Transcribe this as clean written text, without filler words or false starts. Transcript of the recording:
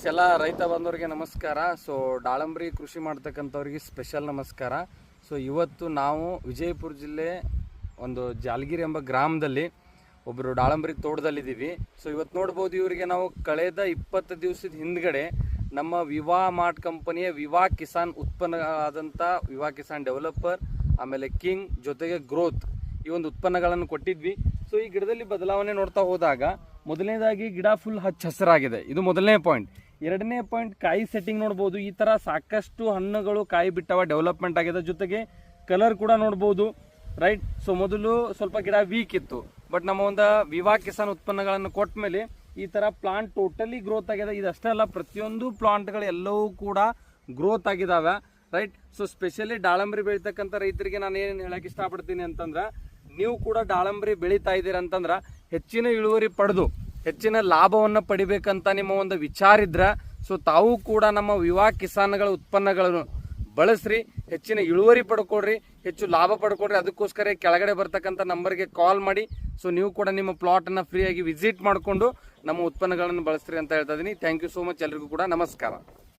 Friends, ಎಲ್ಲ ರೈತ ಬಂದವರಿಗೆ ನಮಸ್ಕಾರ. ಸೊ ದಾಳಂಬ್ರಿ ಕೃಷಿ ಮಾಡ್ತಕ್ಕಂಥವ್ರಿಗೆ ಸ್ಪೆಷಲ್ ನಮಸ್ಕಾರ. ಸೊ ಇವತ್ತು ನಾವು ವಿಜಯಪುರ ಜಿಲ್ಲೆ ಒಂದು ಜಾಲಗಿರಿ ಎಂಬ ಗ್ರಾಮದಲ್ಲಿ ಒಬ್ಬರು ದಾಳಂಬ್ರಿ ತೋಟದಲ್ಲಿದ್ದೀವಿ. ಸೊ ಇವತ್ತು ನೋಡ್ಬೋದು, ಇವರಿಗೆ ನಾವು ಕಳೆದ 20 ದಿವಸದ ಹಿಂದ್ಗಡೆ ನಮ್ಮ ವಿವಾ ಮಾರ್ಟ್ ಕಂಪನಿಯ ವಿವಾ ಕಿಸಾನ್ ಉತ್ಪನ್ನ ಆದಂಥ ವಿವಾ ಕಿಸಾನ್ ಡೆವಲಪರ್, ಆಮೇಲೆ ಕಿಂಗ್ ಜೊತೆಗೆ ಗ್ರೋತ್ ಈ ಒಂದು ಉತ್ಪನ್ನಗಳನ್ನು ಕೊಟ್ಟಿದ್ವಿ. ಸೊ ಈ ಗಿಡದಲ್ಲಿ ಬದಲಾವಣೆ ನೋಡ್ತಾ ಹೋದಾಗ ಮೊದಲನೇದಾಗಿ ಗಿಡ ಫುಲ್ ಹಸಿರಾಗಿದೆ, ಇದು ಮೊದಲನೇ ಪಾಯಿಂಟ್. ಎರಡನೇ ಪಾಯಿಂಟ್, ಕಾಯಿ ಸೆಟ್ಟಿಂಗ್ ನೋಡ್ಬೋದು. ಈ ಥರ ಸಾಕಷ್ಟು ಹಣ್ಣುಗಳು ಕಾಯಿ ಬಿಟ್ಟವ, ಡೆವಲಪ್ಮೆಂಟ್ ಆಗಿದೆ. ಜೊತೆಗೆ ಕಲರ್ ಕೂಡ ನೋಡ್ಬೋದು, ರೈಟ್. ಸೊ ಮೊದಲು ಸ್ವಲ್ಪ ಗಿಡ ವೀಕ್ ಇತ್ತು, ಬಟ್ ನಮ್ಮ ಒಂದು ವಿವಾ ಕಿಸಾನ್ ಉತ್ಪನ್ನಗಳನ್ನು ಕೊಟ್ಟ ಮೇಲೆ ಈ ಥರ ಪ್ಲಾಂಟ್ ಟೋಟಲಿ ಗ್ರೋತ್ ಆಗಿದೆ. ಇದಷ್ಟೇ ಅಲ್ಲ, ಪ್ರತಿಯೊಂದು ಪ್ಲಾಂಟ್ಗಳು ಎಲ್ಲವೂ ಕೂಡ ಗ್ರೋತ್ ಆಗಿದ್ದಾವೆ, ರೈಟ್. ಸೊ ಸ್ಪೆಷಲಿ ದಾಳಂಬ್ರಿ ಬೆಳೀತಕ್ಕಂಥ ರೈತರಿಗೆ ನಾನು ಏನು ಹೇಳಕ್ಕೆ ಇಷ್ಟಪಡ್ತೀನಿ ಅಂತಂದ್ರೆ, ನೀವು ಕೂಡ ದಾಳಂಬ್ರಿ ಬೆಳೀತಾ ಇದ್ದೀರ ಅಂತಂದ್ರೆ ಹೆಚ್ಚಿನ ಇಳುವರಿ ಪಡೆದು ಹೆಚ್ಚಿನ ಲಾಭವನ್ನು ಪಡಿಬೇಕಂತ ನಿಮ್ಮ ಒಂದು ವಿಚಾರ ಇದ್ರೆ, ಸೊ ತಾವು ಕೂಡ ನಮ್ಮ ವಿವಾ ಕಿಸಾನ್ಗಳ ಉತ್ಪನ್ನಗಳನ್ನು ಬಳಸ್ರಿ, ಹೆಚ್ಚಿನ ಇಳುವರಿ ಪಡ್ಕೊಳ್ರಿ, ಹೆಚ್ಚು ಲಾಭ ಪಡ್ಕೊಳ್ರಿ. ಅದಕ್ಕೋಸ್ಕರ ಕೆಳಗಡೆ ಬರ್ತಕ್ಕಂಥ ನಂಬರ್ಗೆ ಕಾಲ್ ಮಾಡಿ. ಸೊ ನೀವು ಕೂಡ ನಿಮ್ಮ ಪ್ಲಾಟನ್ನು ಫ್ರೀಯಾಗಿ ವಿಸಿಟ್ ಮಾಡಿಕೊಂಡು ನಮ್ಮ ಉತ್ಪನ್ನಗಳನ್ನು ಬಳಸ್ರಿ ಅಂತ ಹೇಳ್ತಾ ಇದ್ದೀನಿ. Thank you so much. ಎಲ್ರಿಗೂ ಕೂಡ ನಮಸ್ಕಾರ.